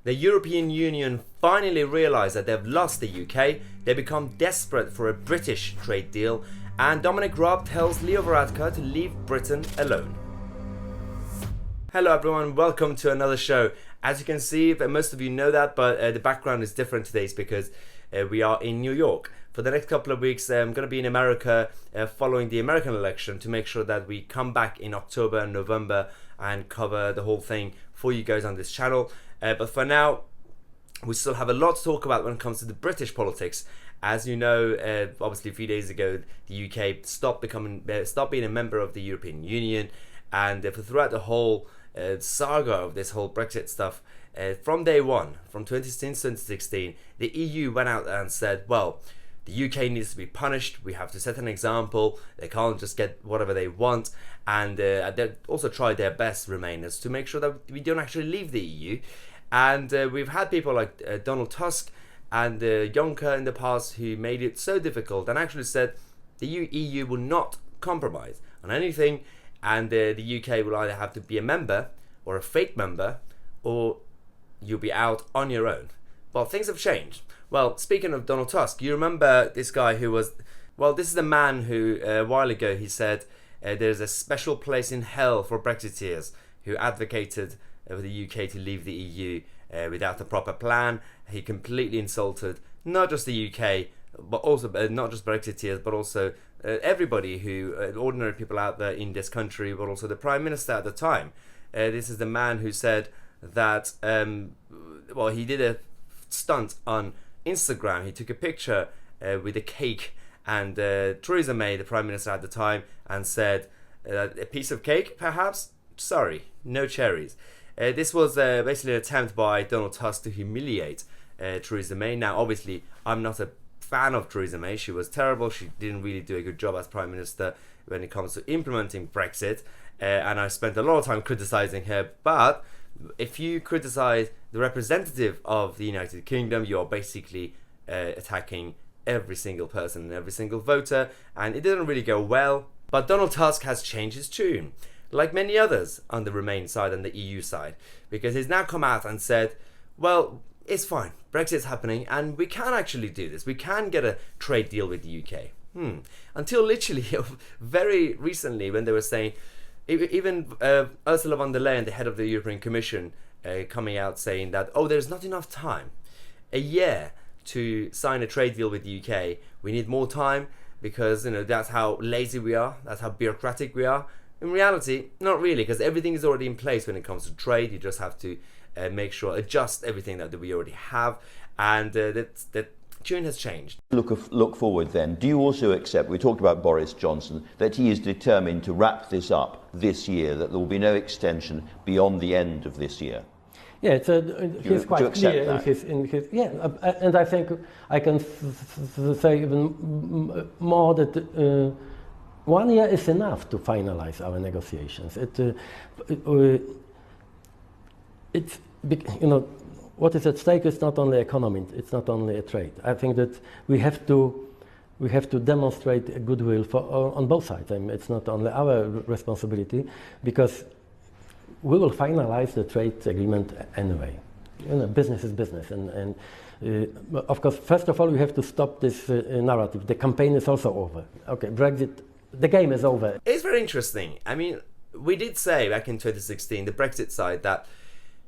The European Union finally realised that they've lost the UK, they become desperate for a British trade deal, and Dominic Raab tells Leo Varadkar to leave Britain alone. Hello everyone, welcome to another show. As you can see, most of you know that, but the background is different today because we are in New York. For the next couple of weeks, I'm going to be in America following the American election to make sure that we come back in October and November and cover the whole thing for you guys on this channel. But for now, we still have a lot to talk about when it comes to the British politics. As you know, obviously a few days ago, the UK stopped being a member of the European Union, and throughout the whole saga of this whole Brexit stuff, from day one, from 2016, the EU went out and said, well, the UK needs to be punished, we have to set an example, they can't just get whatever they want, and they also tried their best, Remainers, to make sure that we don't actually leave the EU. And we've had people like Donald Tusk and Juncker in the past who made it so difficult and actually said the EU will not compromise on anything, and the UK will either have to be a member or a fake member, or you'll be out on your own. Well, things have changed. Well, speaking of Donald Tusk, you remember this guy who was, well, this is the man who a while ago he said there's a special place in hell for Brexiteers, who advocated for the UK to leave the EU without a proper plan. He completely insulted not just the UK, but also not just Brexiteers, but also everybody who, ordinary people out there in this country, but also the Prime Minister at the time. This is the man who said that, well, he did a stunt on Instagram. He took a picture with a cake, and Theresa May, the Prime Minister at the time, and said, a piece of cake, perhaps? Sorry, no cherries. This was basically an attempt by Donald Tusk to humiliate Theresa May. Now, obviously, I'm not a fan of Theresa May. She was terrible. She didn't really do a good job as Prime Minister when it comes to implementing Brexit. And I spent a lot of time criticizing her. But if you criticize the representative of the United Kingdom, you are basically attacking every single person and every single voter. And it didn't really go well. But Donald Tusk has changed his tune, like many others on the Remain side and the EU side, because he's now come out and said, well, it's fine, Brexit's happening and we can actually do this, we can get a trade deal with the UK. Until literally very recently, when they were saying, even Ursula von der Leyen, the head of the European Commission, coming out saying that, oh, there's not enough time, a year to sign a trade deal with the UK, we need more time because, you know, that's how lazy we are, that's how bureaucratic we are. In reality, not really, because everything is already in place when it comes to trade. You just have to make sure, adjust everything that we already have, and that tune has changed. Look forward then. Do you also accept, we talked about Boris Johnson, that he is determined to wrap this up this year, that there will be no extension beyond the end of this year? Yeah, he's quite clear in his and I think I can say even more that 1 year is enough to finalize our negotiations. It's, you know, what is at stake is not only economy, it's not only a trade. I think that we have to demonstrate a goodwill on both sides. I mean, it's not only our responsibility, because we will finalize the trade agreement anyway. You know, business is business, and of course, first of all, we have to stop this narrative. The campaign is also over. Okay, Brexit. The game is over. It's very interesting. I mean, we did say back in 2016, the Brexit side, that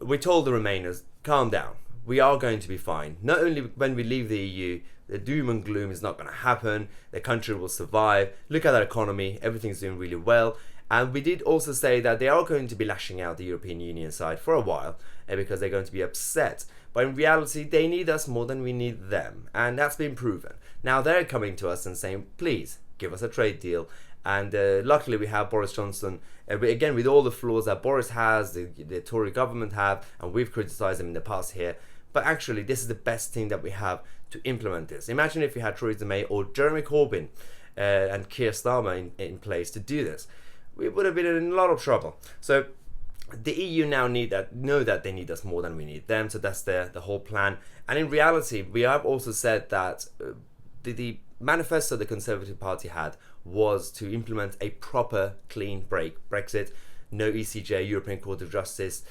we told the Remainers, calm down. We are going to be fine. Not only when we leave the EU, the doom and gloom is not going to happen. The country will survive. Look at our economy. Everything's doing really well. And we did also say that they are going to be lashing out the European Union side for a while because they're going to be upset. But in reality, they need us more than we need them. And that's been proven. Now they're coming to us and saying, please, give us a trade deal. And luckily we have Boris Johnson, again with all the flaws that Boris has, the Tory government have, and we've criticised him in the past here, but actually this is the best thing that we have to implement this. Imagine if we had Theresa May or Jeremy Corbyn and Keir Starmer in place to do this. We would have been in a lot of trouble. So the EU now know that they need us more than we need them, so that's the whole plan. And in reality, we have also said that the manifesto the Conservative Party had was to implement a proper clean break Brexit, no ECJ, European Court of Justice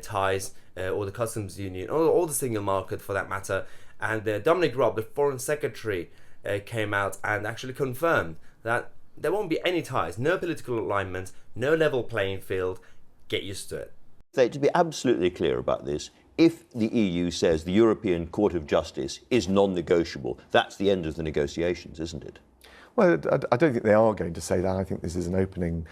ties, or the Customs Union, or the single market for that matter. And Dominic Raab, the Foreign Secretary, came out and actually confirmed that there won't be any ties, no political alignment, no level playing field. Get used to it. So to be absolutely clear about this, if the EU says the European Court of Justice is non-negotiable, that's the end of the negotiations, isn't it? Well, I don't think they are going to say that. I think this is an opening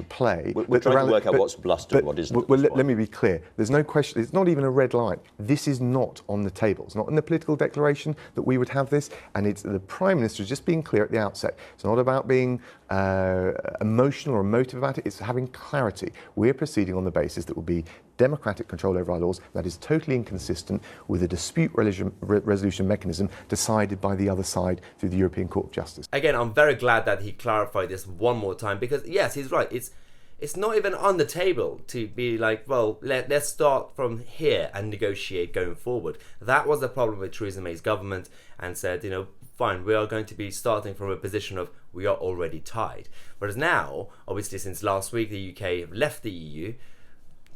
play. We're trying to work out what's bluster and what isn't. Well, let me be clear. There's no question. It's not even a red line. This is not on the table. It's not in the political declaration that we would have this. And it's the Prime Minister is just being clear at the outset. It's not about being emotional or emotive about it. It's having clarity. We're proceeding on the basis that will be democratic control over our laws that is totally inconsistent with a dispute resolution mechanism decided by the other side through the European Court of Justice. Again, I'm very glad that he clarified this one more time, because yes, he's right. It's not even on the table to be like, well, let's start from here and negotiate going forward. That was the problem with Theresa May's government, and said, you know, fine, we are going to be starting from a position of we are already tied. Whereas now, obviously since last week the UK left the EU,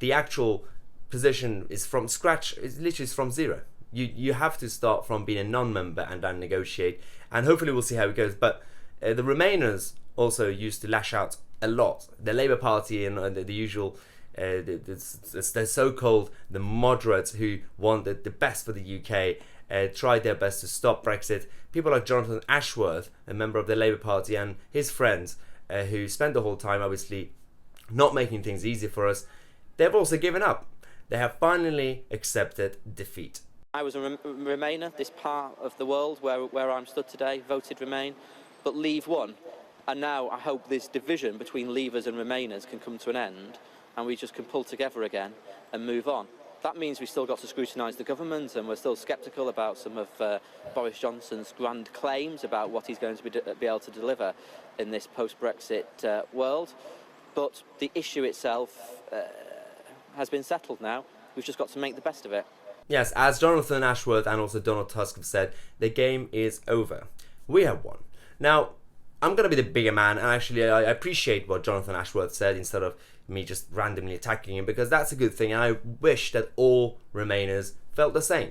the actual position is from scratch. It's literally from zero. You have to start from being a non-member and then negotiate, and hopefully we'll see how it goes. But the Remainers also used to lash out a lot. The Labour Party and the usual, the so-called the moderates who wanted the best for the UK, tried their best to stop Brexit. People like Jonathan Ashworth, a member of the Labour Party, and his friends, who spent the whole time obviously not making things easy for us, they've also given up. They have finally accepted defeat. I was a Remainer. This part of the world where I'm stood today voted Remain, but Leave won. And now I hope this division between Leavers and Remainers can come to an end, and we just can pull together again and move on. That means we've still got to scrutinise the government, and we're still sceptical about some of Boris Johnson's grand claims about what he's going to be able to deliver in this post-Brexit world. But the issue itself has been settled now. We've just got to make the best of it. Yes, as Jonathan Ashworth and also Donald Tusk have said, the game is over. We have won. Now, I'm going to be the bigger man, and actually I appreciate what Jonathan Ashworth said instead of me just randomly attacking him, because that's a good thing, and I wish that all Remainers felt the same.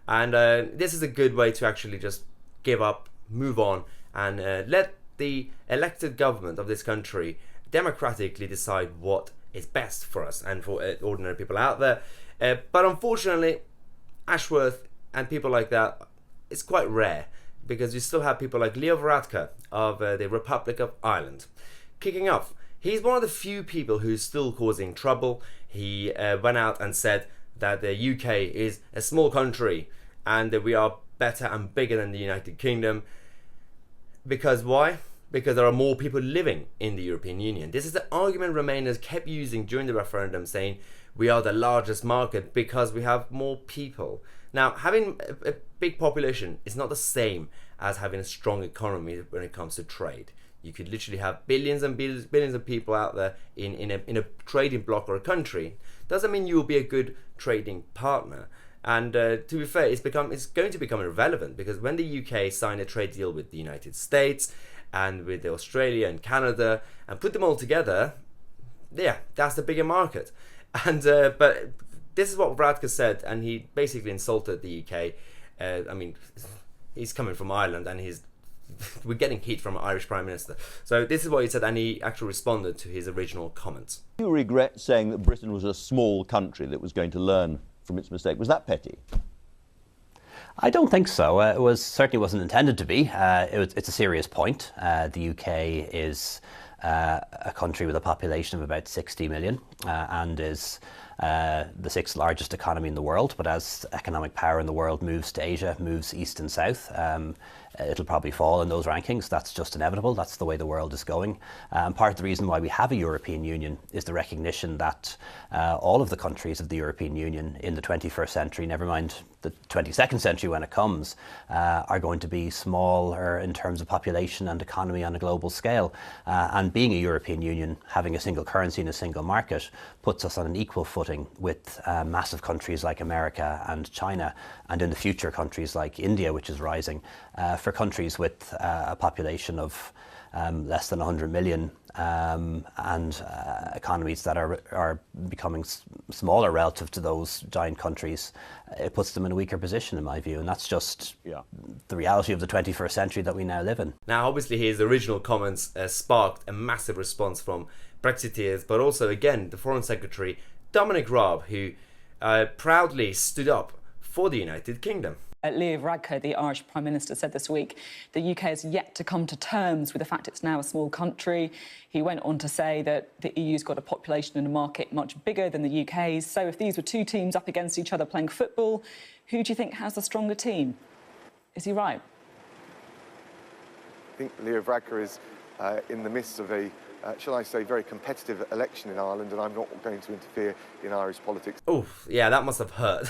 And this is a good way to actually just give up, move on, and let the elected government of this country democratically decide what is best for us and for ordinary people out there. But unfortunately, Ashworth and people like that, it's quite rare, because you still have people like Leo Varadkar of the Republic of Ireland kicking off. He's one of the few people who's still causing trouble. He went out and said that the UK is a small country and that we are better and bigger than the United Kingdom. Because why? Because there are more people living in the European Union. This is the argument Remainers kept using during the referendum, saying we are the largest market because we have more people. Now, having a big population is not the same as having a strong economy when it comes to trade. You could literally have billions and billions of people out there in a trading bloc or a country. Doesn't mean you will be a good trading partner. And to be fair, it's going to become irrelevant, because when the UK signed a trade deal with the United States and with Australia and Canada and put them all together, yeah, that's the bigger market. And but this is what Varadkar said, and he basically insulted the UK. I mean, he's coming from Ireland, and we're getting heat from an Irish Prime Minister. So this is what he said, and he actually responded to his original comments. Do you regret saying that Britain was a small country that was going to learn from its mistake? Was that petty? I don't think so. It certainly wasn't intended to be. It's a serious point. The UK is a country with a population of about 60 million and is the sixth largest economy in the world. But as economic power in the world moves to Asia, moves east and south, it'll probably fall in those rankings. That's just inevitable. That's the way the world is going. And part of the reason why we have a European Union is the recognition that all of the countries of the European Union in the 21st century, never mind the 22nd century when it comes, are going to be smaller in terms of population and economy on a global scale. And being a European Union, having a single currency and a single market, puts us on an equal footing with massive countries like America and China, and in the future countries like India, which is rising, for countries with a population of less than 100 million, and economies that are becoming smaller relative to those giant countries, it puts them in a weaker position, in my view. And that's just the reality of the 21st century that we now live in. Now, obviously, his original comments sparked a massive response from Brexiteers, but also, again, the Foreign Secretary, Dominic Raab, who proudly stood up for the United Kingdom. Varadkar, the Irish Prime Minister, said this week the UK has yet to come to terms with the fact it's now a small country. He went on to say that the EU's got a population and a market much bigger than the UK's. So if these were two teams up against each other playing football, who do you think has the stronger team? Is he right? I think Varadkar is in the midst of a, shall I say, very competitive election in Ireland, and I'm not going to interfere in Irish politics. Oh, yeah, that must have hurt.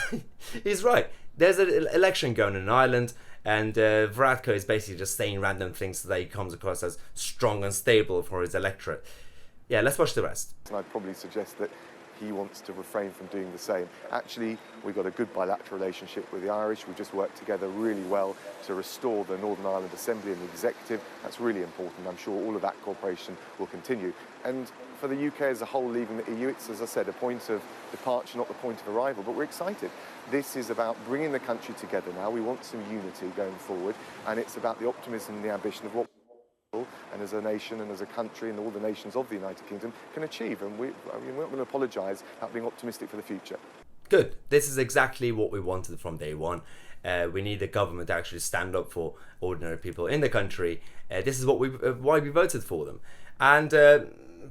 He's right. There's an election going on in Ireland, and Varadkar is basically just saying random things so that he comes across as strong and stable for his electorate. Yeah, let's watch the rest. And I'd probably suggest that he wants to refrain from doing the same. Actually, we've got a good bilateral relationship with the Irish. We've just worked together really well to restore the Northern Ireland Assembly and the Executive. That's really important. I'm sure all of that cooperation will continue. And for the UK as a whole leaving the EU, it's, as I said, a point of departure, not the point of arrival, but we're excited. This is about bringing the country together now. We want some unity going forward, and it's about the optimism and the ambition of what and as a nation and as a country and all the nations of the United Kingdom can achieve. And we're not going to apologise about being optimistic for the future. Good. This is exactly what we wanted from day one. We need the government to actually stand up for ordinary people in the country. This is what why we voted for them. And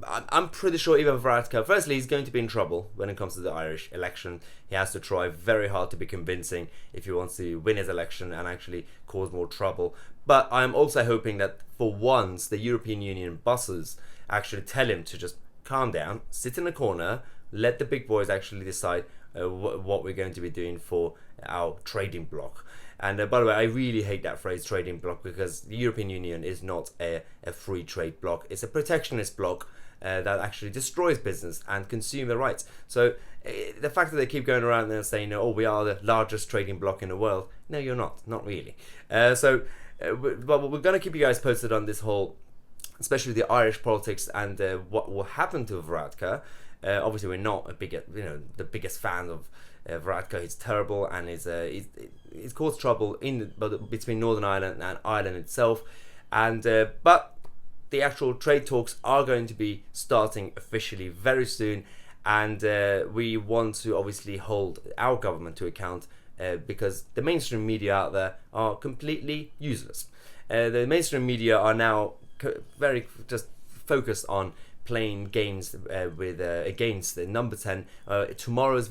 I'm pretty sure even Varadkar, firstly, he's going to be in trouble when it comes to the Irish election. He has to try very hard to be convincing if he wants to win his election and actually cause more trouble. But I'm also hoping that for once the European Union bosses actually tell him to just calm down, sit in a corner, let the big boys actually decide what we're going to be doing for our trading bloc. And by the way, I really hate that phrase, trading bloc, because the European Union is not a free trade bloc. It's a protectionist bloc that actually destroys business and consumer rights. So the fact that they keep going around there saying, oh, we are the largest trading bloc in the world. No, you're not really. But we're going to keep you guys posted on this whole, especially the Irish politics and what will happen to Varadkar. Obviously, we're not the biggest fan of Varadkar. He's terrible, and he's caused trouble between Northern Ireland and Ireland itself. And but the actual trade talks are going to be starting officially very soon, and we want to obviously hold our government to account because the mainstream media out there are completely useless. The mainstream media are now very just focused on playing games against the number 10. Tomorrow's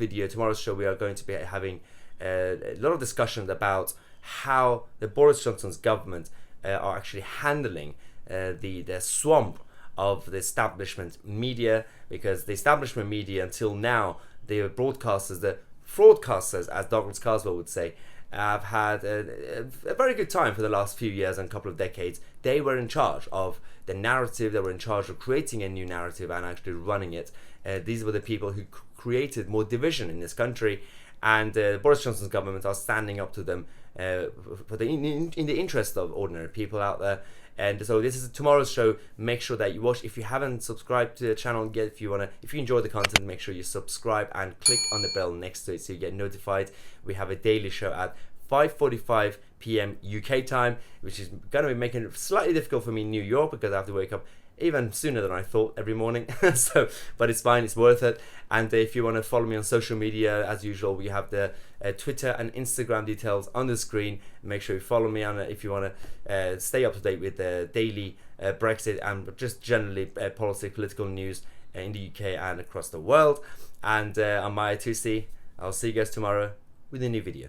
show, we are going to be having a lot of discussions about how the Boris Johnson's government are actually handling the swamp of the establishment media, because the establishment media until now, the broadcasters, the fraudcasters, as Douglas Carswell would say, have had a very good time for the last few years and couple of decades. They were in charge of the narrative, they were in charge of creating a new narrative and actually running it. These were the people who created more division in this country, and Boris Johnson's government are standing up to them in the interest of ordinary people out there. And so this is tomorrow's show. Make sure that you watch. If you haven't subscribed to the channel yet, if you enjoy the content, make sure you subscribe and click on the bell next to it so you get notified. We have a daily show at 5:45 p.m. UK time, which is going to be making it slightly difficult for me in New York because I have to wake up even sooner than I thought every morning. But it's fine, it's worth it. And if you want to follow me on social media, as usual, we have the Twitter and Instagram details on the screen. Make sure you follow me on it if you want to stay up to date with the daily Brexit and just generally political news in the UK and across the world. And I'm Tousi. I'll see you guys tomorrow with a new video.